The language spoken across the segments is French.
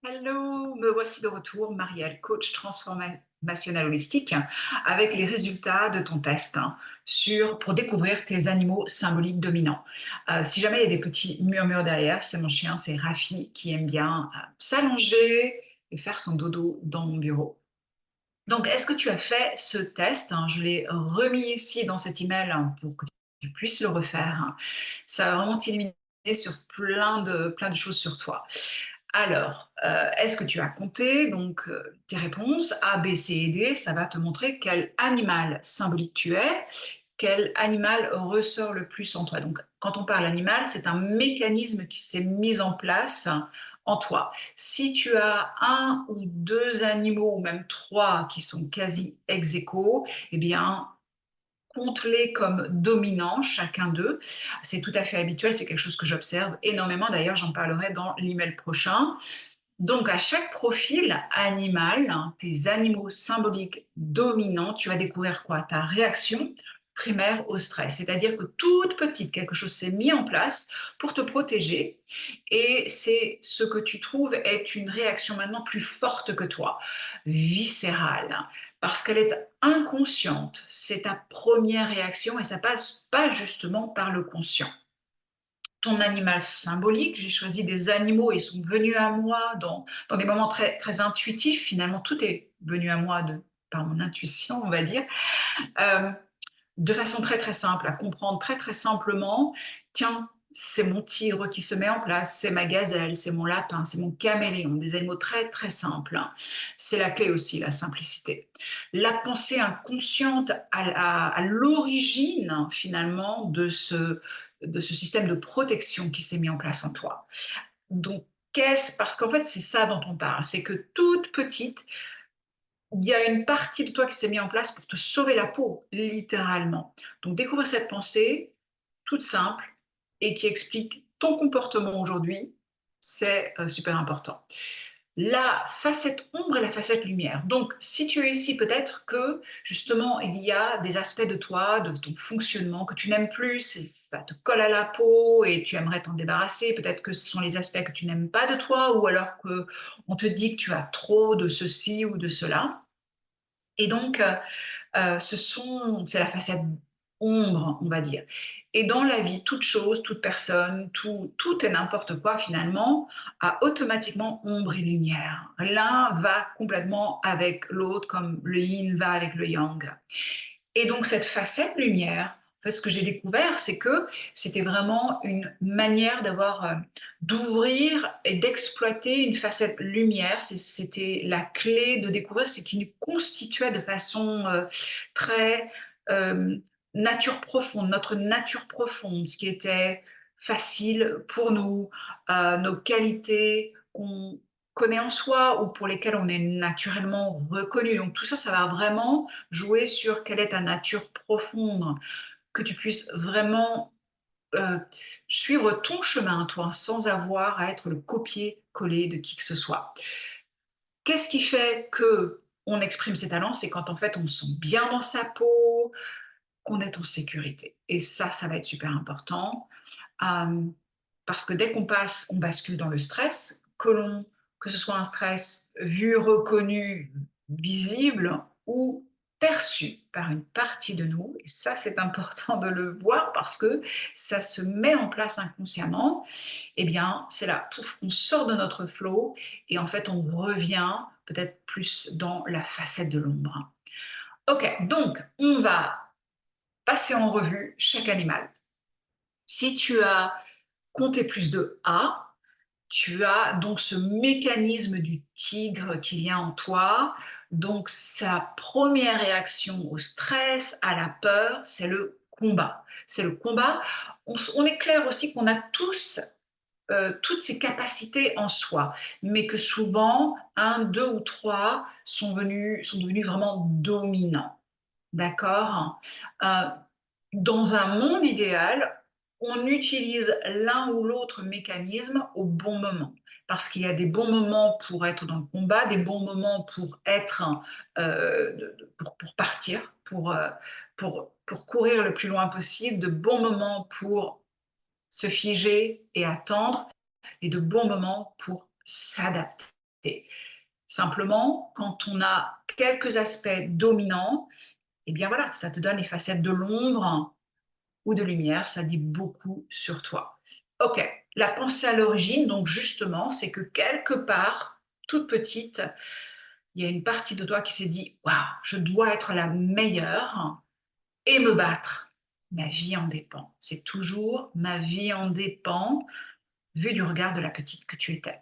Hello, me voici de retour, Marielle, coach transformationnel holistique, avec les résultats de ton test pour découvrir tes animaux symboliques dominants. Si jamais il y a des petits murmures derrière, c'est mon chien, c'est Rafi, qui aime bien s'allonger et faire son dodo dans mon bureau. Donc, est-ce que tu as fait ce test? Je l'ai remis ici dans cet email pour que tu puisses le refaire. Ça va vraiment t'illuminer sur plein de choses sur toi. Alors, est-ce que tu as compté donc tes réponses A, B, C et D? Ça va te montrer quel animal symbolique tu es, quel animal ressort le plus en toi. Donc, quand on parle animal, c'est un mécanisme qui s'est mis en place en toi. Si tu as un ou 2 animaux ou même 3 qui sont quasi ex aequo, eh bien, compte-les comme dominants, chacun d'eux. C'est tout à fait habituel, c'est quelque chose que j'observe énormément. D'ailleurs, j'en parlerai dans l'email prochain. Donc, à chaque profil animal, tes animaux symboliques dominants, tu vas découvrir quoi? Ta réaction primaire au stress. C'est-à-dire que toute petite, quelque chose s'est mis en place pour te protéger et c'est ce que tu trouves est une réaction maintenant plus forte que toi, viscérale, parce qu'elle est inconsciente. C'est ta première réaction et ça passe pas justement par le conscient. Ton animal symbolique, j'ai choisi des animaux, ils sont venus à moi dans des moments très, très intuitifs. Finalement, tout est venu à moi par mon intuition, on va dire, euh, de façon très, très simple, à comprendre très, très simplement. Tiens, c'est mon tigre qui se met en place, c'est ma gazelle, c'est mon lapin, c'est mon caméléon, des animaux très, très simples. C'est la clé aussi, la simplicité. La pensée inconsciente à l'origine, finalement, de ce système de protection qui s'est mis en place en toi. Donc, parce qu'en fait, c'est ça dont on parle, c'est que toute petite, il y a une partie de toi qui s'est mise en place pour te sauver la peau, littéralement. Donc, découvrir cette pensée toute simple et qui explique ton comportement aujourd'hui, c'est super important. La facette ombre et la facette lumière. Donc, si tu es ici, peut-être que justement, il y a des aspects de toi, de ton fonctionnement que tu n'aimes plus, ça te colle à la peau et tu aimerais t'en débarrasser. Peut-être que ce sont les aspects que tu n'aimes pas de toi ou alors que on te dit que tu as trop de ceci ou de cela. Et donc, c'est la facette ombre, on va dire. Et dans la vie, toute chose, toute personne, tout et n'importe quoi finalement a automatiquement ombre et lumière. L'un va complètement avec l'autre, comme le yin va avec le yang. Et donc cette facette lumière, en fait, ce que j'ai découvert, c'est que c'était vraiment une manière d'ouvrir et d'exploiter une facette lumière. C'était la clé de découvrir ce qui nous constituait de façon très euh, nature profonde, notre nature profonde, ce qui était facile pour nous, nos qualités qu'on connaît en soi ou pour lesquelles on est naturellement reconnu. Donc tout ça, ça va vraiment jouer sur quelle est ta nature profonde, que tu puisses vraiment euh, suivre ton chemin, toi, sans avoir à être le copier-coller de qui que ce soit. Qu'est-ce qui fait que on exprime ses talents? C'est quand en fait on se sent bien dans sa peau, qu'on est en sécurité. Et ça va être super important. Euh, Parce que dès on bascule dans le stress, que ce soit un stress vu, reconnu, visible ou perçu par une partie de nous, et ça c'est important de le voir parce que ça se met en place inconsciemment, eh bien c'est là, pouf, on sort de notre flow et en fait on revient peut-être plus dans la facette de l'ombre. Ok, donc on va passer en revue chaque animal. Si tu as compté plus de A, tu as donc ce mécanisme du tigre qui vient en toi. Donc sa première réaction au stress, à la peur, c'est le combat. C'est le combat. On est clair aussi qu'on a tous toutes ces capacités en soi, mais que souvent, un, deux ou trois sont devenus vraiment dominants. D'accord. Euh, Dans un monde idéal, on utilise l'un ou l'autre mécanisme au bon moment. Parce qu'il y a des bons moments pour être dans le combat, des bons moments pour être, pour partir, pour courir le plus loin possible, de bons moments pour se figer et attendre, et de bons moments pour s'adapter. Simplement, quand on a quelques aspects dominants, eh bien voilà, ça te donne les facettes de l'ombre ou de lumière, ça dit beaucoup sur toi. OK, la pensée à l'origine, donc justement, c'est que quelque part, toute petite, il y a une partie de toi qui s'est dit: «Waouh, je dois être la meilleure et me battre. Ma vie en dépend». C'est toujours «ma vie en dépend», vu du regard de la petite que tu étais.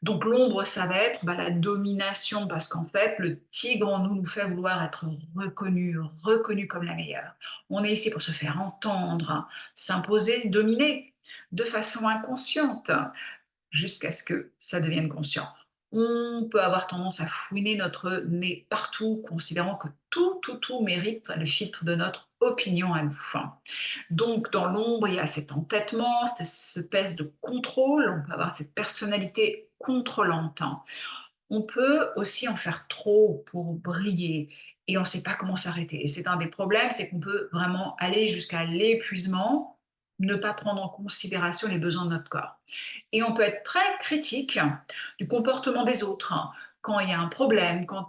Donc l'ombre, ça va être, bah, la domination parce qu'en fait, le tigre en nous nous fait vouloir être reconnu comme la meilleure. On est ici pour se faire entendre, s'imposer, dominer de façon inconsciente jusqu'à ce que ça devienne conscient. On peut avoir tendance à fouiner notre nez partout, considérant que tout mérite le filtre de notre opinion à nous. Donc, dans l'ombre, il y a cet entêtement, cette espèce de contrôle. On peut avoir cette personnalité contrôlante. On peut aussi en faire trop pour briller et on ne sait pas comment s'arrêter. Et c'est un des problèmes, c'est qu'on peut vraiment aller jusqu'à l'épuisement, ne pas prendre en considération les besoins de notre corps. Et on peut être très critique du comportement des autres. Quand il y a un problème, quand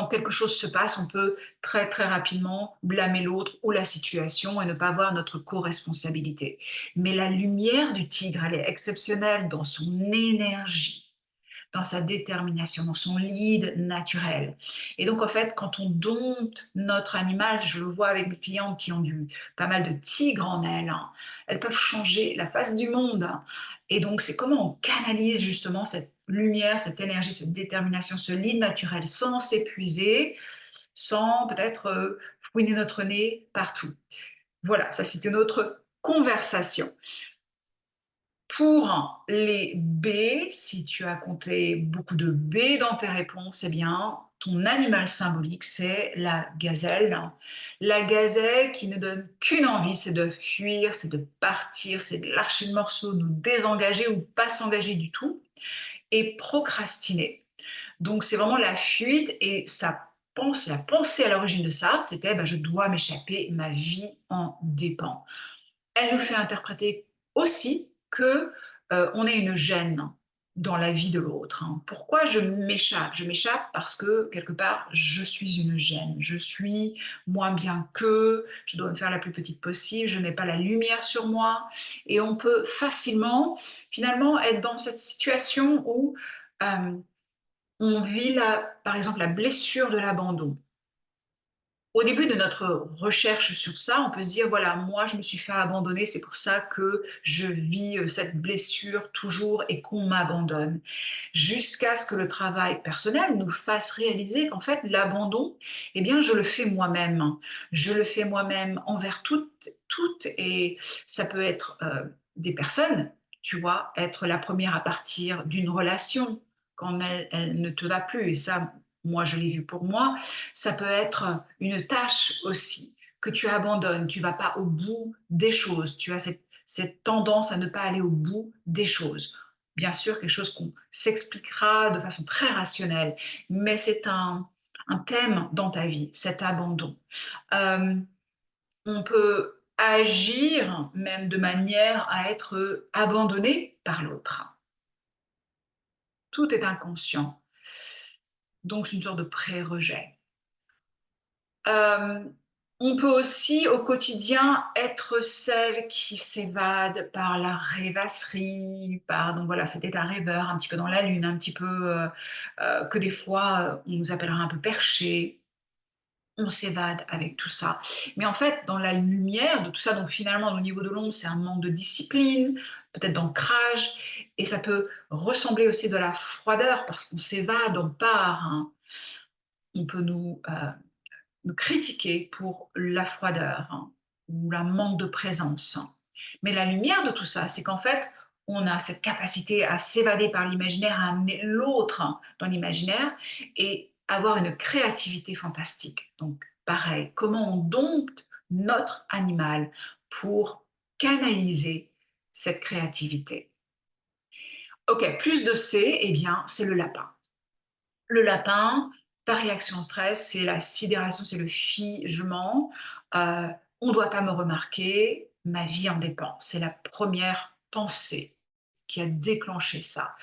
quelque chose se passe, on peut très très rapidement blâmer l'autre ou la situation et ne pas voir notre co-responsabilité. Mais la lumière du tigre, elle est exceptionnelle dans son énergie, dans sa détermination, dans son lead naturel. Et donc, en fait, quand on dompte notre animal, je le vois avec mes clientes qui ont pas mal de tigres en elles, hein, elles peuvent changer la face du monde. Et donc, c'est comment on canalise justement cette lumière, cette énergie, cette détermination, ce lead naturel sans s'épuiser, sans peut-être fouiner notre nez partout. Voilà, ça c'est une autre conversation. Pour les B, si tu as compté beaucoup de B dans tes réponses, eh bien, ton animal symbolique, c'est la gazelle. La gazelle qui ne donne qu'une envie, c'est de fuir, c'est de partir, c'est de lâcher le morceau, nous désengager ou pas s'engager du tout et procrastiner. Donc, c'est vraiment la fuite et la pensée à l'origine de ça, c'était bah, je dois m'échapper, ma vie en dépend. Elle nous fait interpréter aussi que, on est une gêne dans la vie de l'autre, hein. Pourquoi je m'échappe? Je m'échappe parce que quelque part, je suis une gêne. Je suis moins bien qu'eux, je dois me faire la plus petite possible, je mets pas la lumière sur moi et on peut facilement, finalement, être dans cette situation où, hem, on vit par exemple, la blessure de l'abandon. Au début de notre recherche sur ça, on peut se dire: «Voilà, moi, je me suis fait abandonner, c'est pour ça que je vis, cette blessure toujours et qu'on m'abandonne». Jusqu'à ce que le travail personnel nous fasse réaliser qu'en fait, l'abandon, eh bien, je le fais moi-même. Je le fais moi-même envers toutes et ça peut être, des personnes, tu vois? Être la première à partir d'une relation quand elle ne te va plus et ça, moi, je l'ai vu pour moi. Ça peut être une tâche aussi que tu abandonnes. Tu vas pas au bout des choses. Tu as cette tendance à ne pas aller au bout des choses. Bien sûr, quelque chose qu'on s'expliquera de façon très rationnelle, mais c'est un thème dans ta vie, cet abandon. Hem, on peut agir même de manière à être abandonné par l'autre. Tout est inconscient, donc c'est une sorte de pré-rejet. Hem, on peut aussi au quotidien être celle qui s'évade par la rêvasserie, par donc voilà, cet état rêveur, un petit peu dans la lune, un petit peu, que des fois, on nous appellera un peu perché. On s'évade avec tout ça. Mais en fait, dans la lumière de tout ça, donc finalement au niveau de l'ombre, c'est un manque de discipline, peut-être d'ancrage et ça peut ressembler aussi de la froideur parce qu'on s'évade, on part, hein. On peut nous critiquer pour la froideur, hein, ou la manque de présence. Mais la lumière de tout ça, c'est qu'en fait, on a cette capacité à s'évader par l'imaginaire, à amener l'autre dans l'imaginaire et avoir une créativité fantastique. Donc, pareil, comment on dompte notre animal pour canaliser cette créativité. Ok, plus de C, eh bien, c'est le lapin. Le lapin, ta réaction au stress, c'est la sidération, c'est le figement. Heu, on ne doit pas me remarquer, ma vie en dépend. C'est la première pensée. qui a déclenché ça.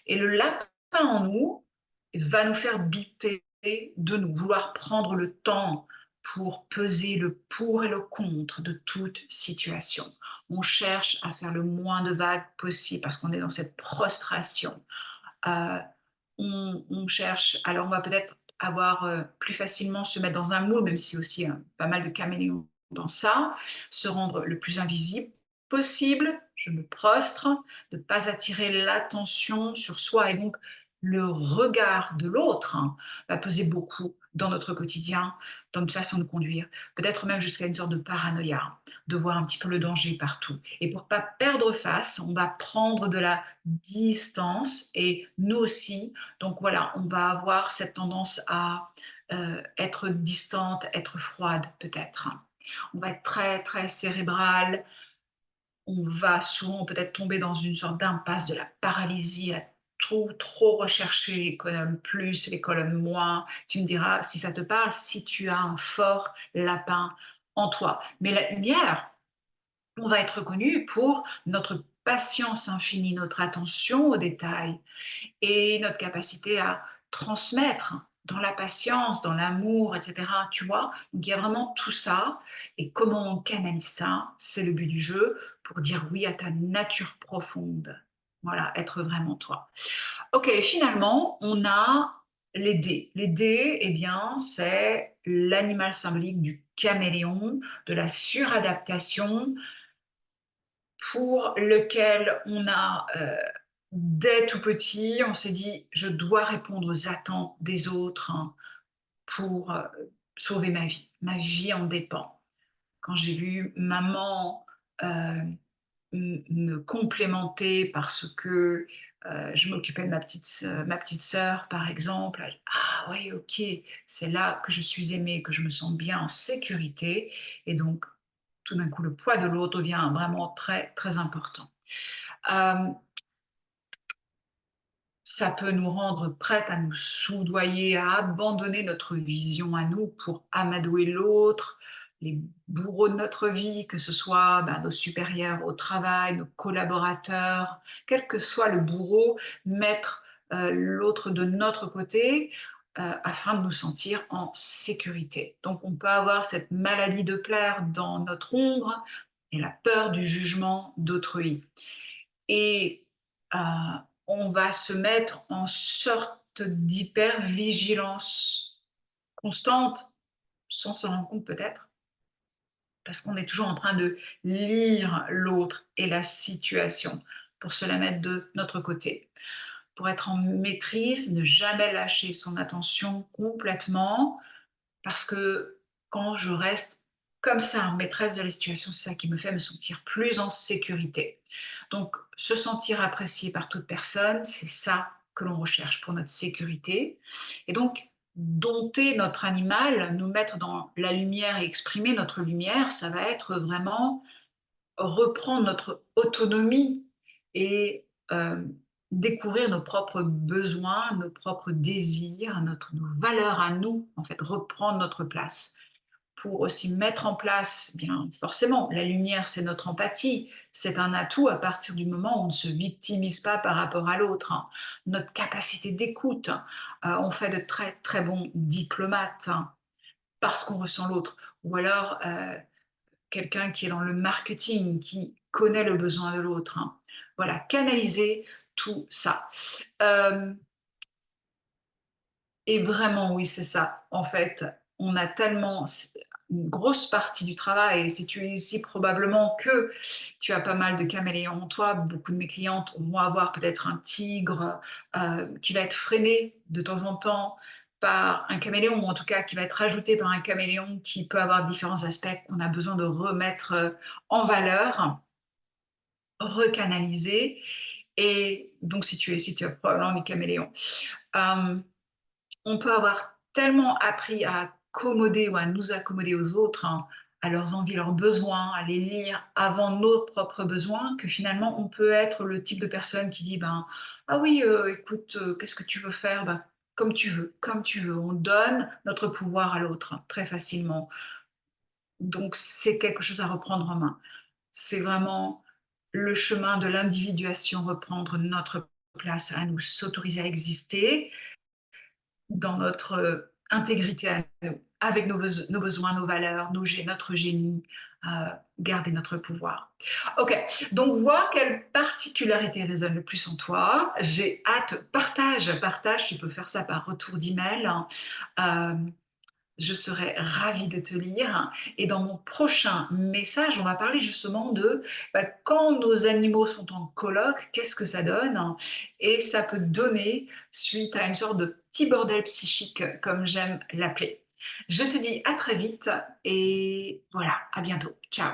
Et le lapin en nous va nous faire douter de nous, vouloir prendre le temps pour peser le pour et le contre de toute situation. On cherche à faire le moins de vagues possible parce qu'on est dans cette prostration. Heu, on cherche, alors on va peut-être avoir, plus facilement se mettre dans un moule, même si aussi, pas mal de caméléons dans ça, se rendre le plus invisible possible, je me prostre, ne pas attirer l'attention sur soi et donc le regard de l'autre, va peser beaucoup dans notre quotidien, dans notre façon de conduire, peut-être même jusqu'à une sorte de paranoïa, de voir un petit peu le danger partout et pour pas perdre face, on va prendre de la distance et nous aussi. Donc voilà, on va avoir cette tendance à, être distante, être froide peut-être. On va être très, très cérébral, on va souvent peut-être tomber dans une sorte d'impasse de la paralysie à tout trop rechercher les colonnes plus, les colonnes moins. Tu me diras si ça te parle, si tu as un fort lapin en toi. Mais la lumière, on va être reconnu pour notre patience infinie, notre attention aux détails et notre capacité à transmettre dans la patience, dans l'amour, et cetera, tu vois? Donc il y a vraiment tout ça et comment on canalise ça, c'est le but du jeu pour dire oui à ta nature profonde. Voilà, être vraiment toi. OK, finalement, on a les dés. Les dés, eh bien, c'est l'animal symbolique du caméléon, de la suradaptation, pour lequel on a, dès tout petit, on s'est dit: «Je dois répondre aux attentes des autres, pour, sauver ma vie. Ma vie en dépend». Quand j'ai vu maman, me complémenter parce que, je m'occupais de ma petite sœur, par exemple, «Ah oui, OK, c'est là que je suis aimée, que je me sens bien en sécurité» et donc tout d'un coup, le poids de l'autre devient vraiment très, très important. Hem, Ça peut nous rendre prêtes à nous soudoyer, à abandonner notre vision à nous pour amadouer l'autre, les bourreaux de notre vie, que ce soit, nos supérieurs au travail, nos collaborateurs, quel que soit le bourreau, mettre, l'autre de notre côté, afin de nous sentir en sécurité. Donc on peut avoir cette maladie de plaire dans notre ombre et la peur du jugement d'autrui. Et heu, on va se mettre en sorte d'hypervigilance constante, sans s'en rendre compte peut-être, parce qu'on est toujours en train de lire l'autre et la situation pour se la mettre de notre côté. Pour être en maîtrise, ne jamais lâcher son attention complètement, parce que quand je reste comme ça, maîtresse de la situation, c'est ça qui me fait me sentir plus en sécurité. Donc, se sentir apprécié par toute personne, c'est ça que l'on recherche pour notre sécurité. Et donc, dompter notre animal, nous mettre dans la lumière et exprimer notre lumière, ça va être vraiment reprendre notre autonomie et découvrir nos propres besoins, nos propres désirs, nos valeurs à nous, en fait, reprendre notre place. Pour aussi mettre en place, bien forcément, la lumière, c'est notre empathie, c'est un atout à partir du moment où on ne se victimise pas par rapport à l'autre, hein. Notre capacité d'écoute, on fait de très, très bons diplomates, parce qu'on ressent l'autre ou alors, quelqu'un qui est dans le marketing, qui connaît le besoin de l'autre, hein. Voilà, canaliser tout ça. Hem Et vraiment, oui, c'est ça. En fait, on a tellement une grosse partie du travail et si tu es ici, probablement que tu as pas mal de caméléons en toi. Beaucoup de mes clientes vont avoir peut-être un tigre, qui va être freiné de temps en temps par un caméléon ou en tout cas qui va être ajouté par un caméléon qui peut avoir différents aspects qu'on a besoin de remettre, en valeur, recanaliser et donc si tu as probablement des caméléons. Hem On peut avoir tellement appris à accommoder ou à nous accommoder aux autres, à leurs envies, leurs besoins, à les lire avant nos propres besoins, que finalement on peut être le type de personne qui dit: «Ben, ah oui, écoute, qu'est-ce que tu veux faire? Ben, comme tu veux, comme tu veux». On donne notre pouvoir à l'autre très facilement. Donc c'est quelque chose à reprendre en main. C'est vraiment le chemin de l'individuation, reprendre notre place à nous, s'autoriser à exister dans notre intégrité à nous, avec nos besoins, nos valeurs, notre génie, heu, garder notre pouvoir. OK, donc vois quelle particularité résonne le plus en toi. J'ai hâte, partage, tu peux faire ça par retour d'email, hein. Je serais ravie de te lire et dans mon prochain message, on va parler justement de, bah, quand nos animaux sont en coloc, qu'est-ce que ça donne? Et ça peut donner suite à une sorte de petit bordel psychique, comme j'aime l'appeler. Je te dis à très vite et voilà, à bientôt. Ciao.